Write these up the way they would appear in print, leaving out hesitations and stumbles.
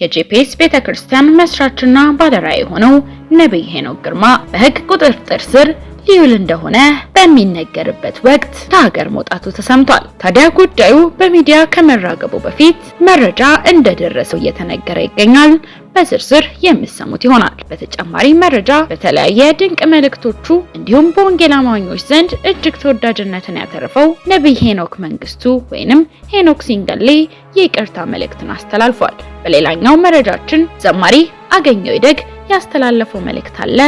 የጄፒኤስ ቤተክርስቲያን መስራችና ባለራዕይ ሆነው ነብይ ሄኖክ ግርማ በሕግ ቁጥጥር ስር ሊውል እንደሆነ በሚነገርበት ወቅት ከሀገር መውጣቱ ተሰምቷል። ታዲያ ጉዳዩ በሚዲያ ከመራገቡ በፊት መረጃ እንደደረሰው እየተነገረ ይገኛል። በዝርዝር የምትሰሙት ይሆናል። በተጨማሪ መረጃ በተለያየ ድንቅ መልእክቶቹ እንዲሁም በወንጌል አማኞች ዘንድ እጅግ ተወዳጅነትን ያተረፈው ነብይ ሄኖክ መንግስቱ ወይንም ሄኖክ ሲንገሌ የይቅርታ መልእክትን አስተላልፏል። በሌላኛው መረጃችን ዘማሪ አገኘው ይደግ ያስተላለፈው መልእክት አለ፣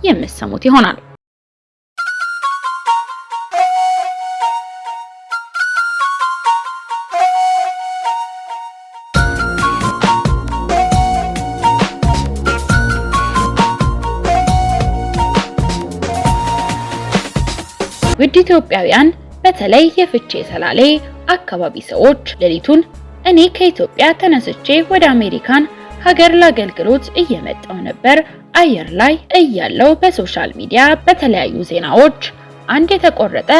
የምትሰሙት ይሆናል። ውድ ኢትዮጵያውያን በተለይ የፍቼ ሰላሌ አካባቢ ሰዎች ሌሊቱን እኔ ከኢትዮጵያ ተነስቼ ወደ አሜሪካን ሀገር ለአገልግሎት እየመጣው ነበር። አየር ላይ እያለው በሶሻል ሚዲያ በተለያዩ ዜናዎች አንድ የተቆረጠ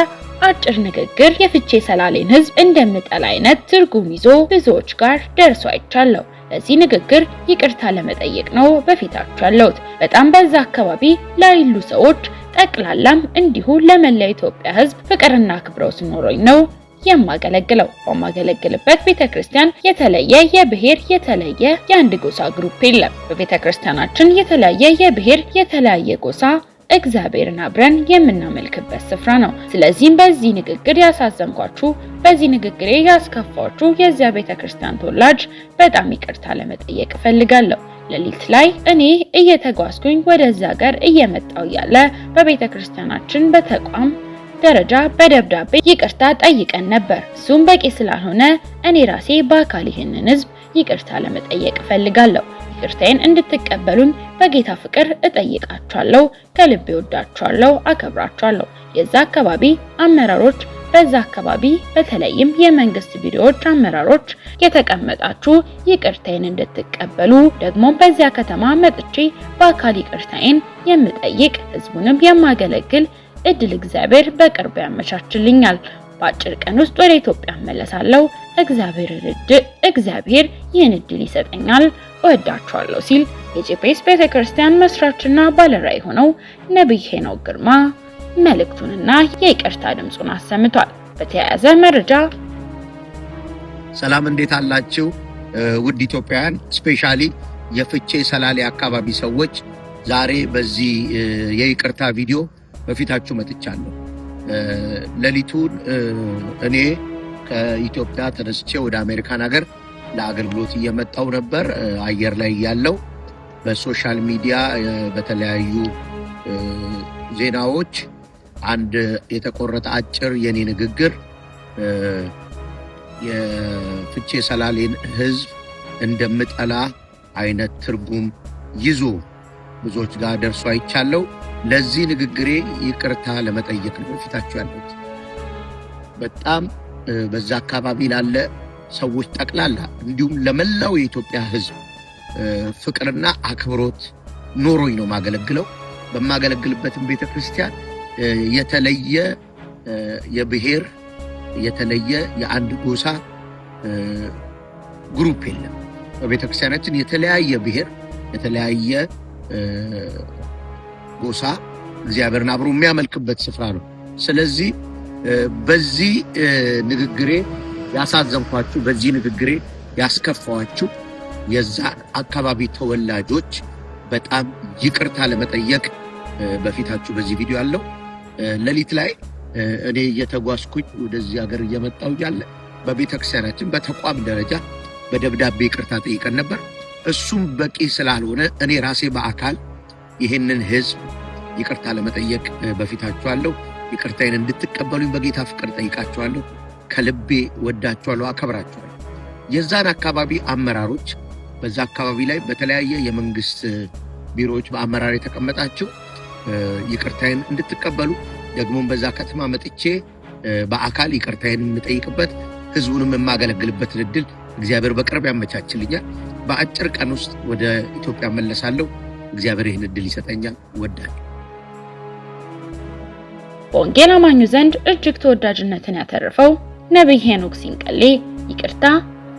አጭር ንግግር የፍቼ ሰላሌን ሕዝብ እንደምጠላ አይነት ትርጉም ይዞ ብዙዎች ጋር ደርሶ አይቻለሁ። ለዚህ ንግግር ይቅርታ ለመጠየቅ ነው በፊታችሁ ያለሁት። በጣም በዛ አካባቢ ላይሉ ሰዎች ጠቅላላም እንዲሁ ለመላ ኢትዮጵያ ሕዝብ ፍቅርና አክብሮት ኖሮኝ ነው የማገለግለው። በማገለግልበት ቤተክርስቲያን የተለየ የብሔር የተለየ የአንድ ጎሳ ግሩፕ የለም። በቤተክርስቲያናችን የተለያየ የብሔር የተለያየ ጎሳ እግዚአብሔርን አብረን የምናመልክበት ስፍራ ነው። ስለዚህም በዚህ ንግግር ያሳዘንኳችሁ፣ በዚህ ንግግሬ ያስከፋችሁ የዚያ ቤተክርስቲያን ተወላጅ በጣም ይቅርታ ለመጠየቅ እፈልጋለሁ። ሌሊት ላይ እኔ እየተጓዝኩኝ ወደዚያ ሀገር እየመጣው ያለ በቤተክርስቲያናችን በተቋም ደረጃ በደብዳቤ ይቅርታ ጠይቀን ነበር። እሱም በቂ ስላልሆነ እኔ ራሴ በአካል ይህንን ሕዝብ ይቅርታ ለመጠየቅ እፈልጋለሁ። ይቅርታዬን እንድትቀበሉኝ በጌታ ፍቅር እጠይቃችኋለሁ። ከልቤ ወዳችኋለሁ፣ አከብራችኋለሁ። የዛ አካባቢ አመራሮች፣ በዛ አካባቢ በተለይም የመንግስት ቢሮዎች አመራሮች የተቀመጣችሁ ይቅርታዬን እንድትቀበሉ ደግሞ በዚያ ከተማ መጥቼ በአካል ይቅርታዬን የምጠይቅ ሕዝቡንም የማገለግል እድል እግዚአብሔር በቅርብ ያመቻችልኛል። በአጭር ቀን ውስጥ ወደ ኢትዮጵያ እመለሳለሁ። እግዚአብሔር ይህን እድል ይሰጠኛል። እወዳችኋለሁ ሲል የጄፒኤስ ቤተክርስቲያን መስራችና ባለራዕይ ሆነው ነብይ ሄኖክ ግርማ መልእክቱንና የይቅርታ ድምጹን አሰምቷል። በተያያዘ መረጃ ሰላም፣ እንዴት አላችሁ ውድ ኢትዮጵያውያን፣ ስፔሻሊ የፍቼ ሰላሌ አካባቢ ሰዎች፣ ዛሬ በዚህ የይቅርታ ቪዲዮ በፊታችሁ መጥቻለሁ። ሌሊቱን እኔ ከኢትዮጵያ ተነስቼ ወደ አሜሪካን ሀገር ለአገልግሎት እየመጣው ነበር። አየር ላይ ያለው በሶሻል ሚዲያ በተለያዩ ዜናዎች አንድ የተቆረጠ አጭር የኔ ንግግር የፍቼ ሰላሌን ሕዝብ እንደምጠላ አይነት ትርጉም ይዞ ብዙዎች ጋር ደርሶ አይቻለሁ። ለዚህ ንግግሬ ይቅርታ ለመጠየቅ ነው በፊታችሁ ያለሁት። በጣም በዛ አካባቢ ላለ ሰዎች ጠቅላላ እንዲሁም ለመላው የኢትዮጵያ ሕዝብ ፍቅርና አክብሮት ኖሮኝ ነው ማገለግለው። በማገለግልበትም ቤተክርስቲያን የተለየ የብሔር የተለየ የአንድ ጎሳ ግሩፕ የለም። በቤተክርስቲያናችን የተለያየ ብሔር የተለያየ ጎሳ እግዚአብሔርን አብሮ የሚያመልክበት ስፍራ ነው። ስለዚህ በዚህ ንግግሬ ያሳዘንኳችሁ፣ በዚህ ንግግሬ ያስከፋዋችሁ የዛ አካባቢ ተወላጆች በጣም ይቅርታ ለመጠየቅ በፊታችሁ በዚህ ቪዲዮ አለው። ሌሊት ላይ እኔ እየተጓዝኩኝ ወደዚህ ሀገር እየመጣው ያለ በቤተክርስቲያናችን በተቋም ደረጃ በደብዳቤ ይቅርታ ጠይቀን ነበር። እሱም በቂ ስላልሆነ እኔ ራሴ በአካል ይህንን ሕዝብ ይቅርታ ለመጠየቅ በፊታችሁ አለው። ይቅርታዬን እንድትቀበሉኝ በጌታ ፍቅር ጠይቃችኋለሁ። ከልቤ ወዳችኋለሁ፣ አከብራችኋለሁ። የዛን አካባቢ አመራሮች፣ በዛ አካባቢ ላይ በተለያየ የመንግስት ቢሮዎች በአመራር የተቀመጣችሁ ይቅርታዬን እንድትቀበሉ ደግሞም በዛ ከተማ መጥቼ በአካል ይቅርታዬን የምጠይቅበት ሕዝቡንም የማገለግልበትን እድል እግዚአብሔር በቅርብ ያመቻችልኛል። በአጭር ቀን ውስጥ ወደ ኢትዮጵያ መለሳለሁ። እግዚአብሔር ይህን እድል ይሰጠኛል። ወዳጅ በወንጌል አማኙ ዘንድ እጅግ ተወዳጅነትን ያተረፈው ነብይ ሄኖክ ሲንቀሌ ይቅርታ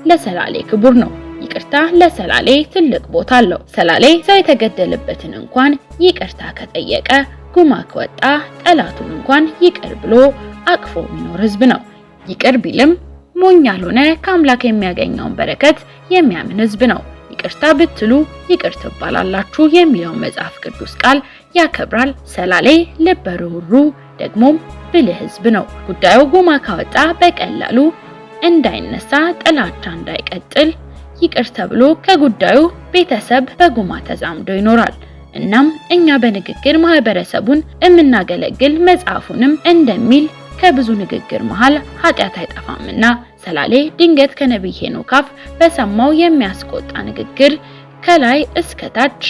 ለሰላሌ ክቡር ነው። ይቅርታ ለሰላሌ ትልቅ ቦታ አለው። ሰላሌ ሰው የተገደለበትን እንኳን ይቅርታ ከጠየቀ፣ ጉማ ከወጣ ጠላቱን እንኳን ይቅር ብሎ አቅፎ የሚኖር ህዝብ ነው። ይቅር ቢልም ሞኝ ያልሆነ ከአምላክ የሚያገኘውን በረከት የሚያምን ህዝብ ነው። ይቅርታ ብትሉ ይቅር ትባላላችሁ የሚለውን መጽሐፍ ቅዱስ ቃል ያከብራል። ሰላሌ ልበ ርኅሩህ ደግሞም ብልህ ህዝብ ነው። ጉዳዩ ጉማ ካወጣ በቀላሉ እንዳይነሳ፣ ጥላቻ እንዳይቀጥል ይቅር ተብሎ ከጉዳዩ ቤተሰብ በጉማ ተዛምዶ ይኖራል። እናም እኛ በንግግር ማህበረሰቡን የምናገለግል መጽሐፉንም እንደሚል ከብዙ ንግግር መሃል ኃጢአት አይጠፋምና ሰላሌ ድንገት ከነቢይ ሄኖክ አፍ በሰማው የሚያስቆጣ ንግግር ከላይ እስከ ታች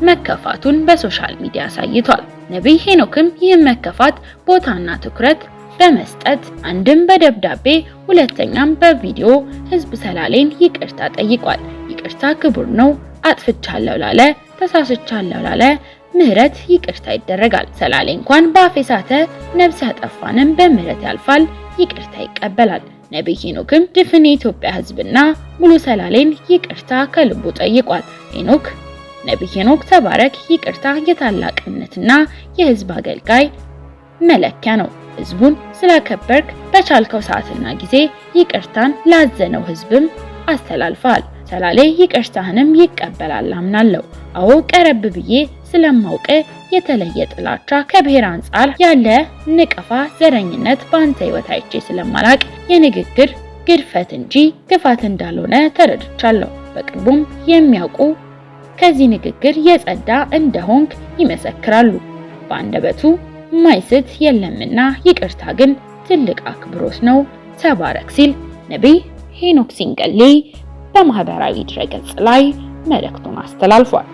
መከፋቱን በሶሻል ሚዲያ አሳይቷል። ነቢይ ሄኖክም ይህን መከፋት ቦታና ትኩረት በመስጠት አንድም በደብዳቤ ሁለተኛም በቪዲዮ ህዝብ ሰላሌን ይቅርታ ጠይቋል። ይቅርታ ክቡር ነው። አጥፍቻለሁ ላለ፣ ተሳስቻለሁ ላለ ምህረት ይቅርታ ይደረጋል። ሰላሌ እንኳን በአፍ የሳተ ነፍስ ያጠፋንም በምህረት ያልፋል፣ ይቅርታ ይቀበላል። ነቢይ ሄኖክም ድፍን የኢትዮጵያ ህዝብና ሙሉ ሰላሌን ይቅርታ ከልቡ ጠይቋል። ነቢይ ሄኖክ ተባረክ። ይቅርታ የታላቅነትና የህዝብ አገልጋይ መለኪያ ነው። ህዝቡን ስላከበርክ በቻልከው ሰዓትና ጊዜ ይቅርታን ላዘነው ህዝብም አስተላልፈዋል። ሰላሌ ይቅርታህንም ይቀበላል አምናለሁ። አዎ ቀረብ ብዬ ስለማውቅ የተለየ ጥላቻ ከብሔር አንጻር ያለ ንቀፋ፣ ዘረኝነት በአንተ ህይወት አይቼ ስለማላቅ የንግግር ግድፈት እንጂ ክፋት እንዳልሆነ ተረድቻለሁ። በቅርቡም የሚያውቁ ከዚህ ንግግር የጸዳ እንደሆንክ ይመሰክራሉ። በአንደበቱ ማይስት የለምና ይቅርታ ግን ትልቅ አክብሮት ነው። ተባረክ ሲል ነቢይ ሄኖክ ሲንገሌ በማህበራዊ ድረገጽ ላይ መልእክቱን አስተላልፏል።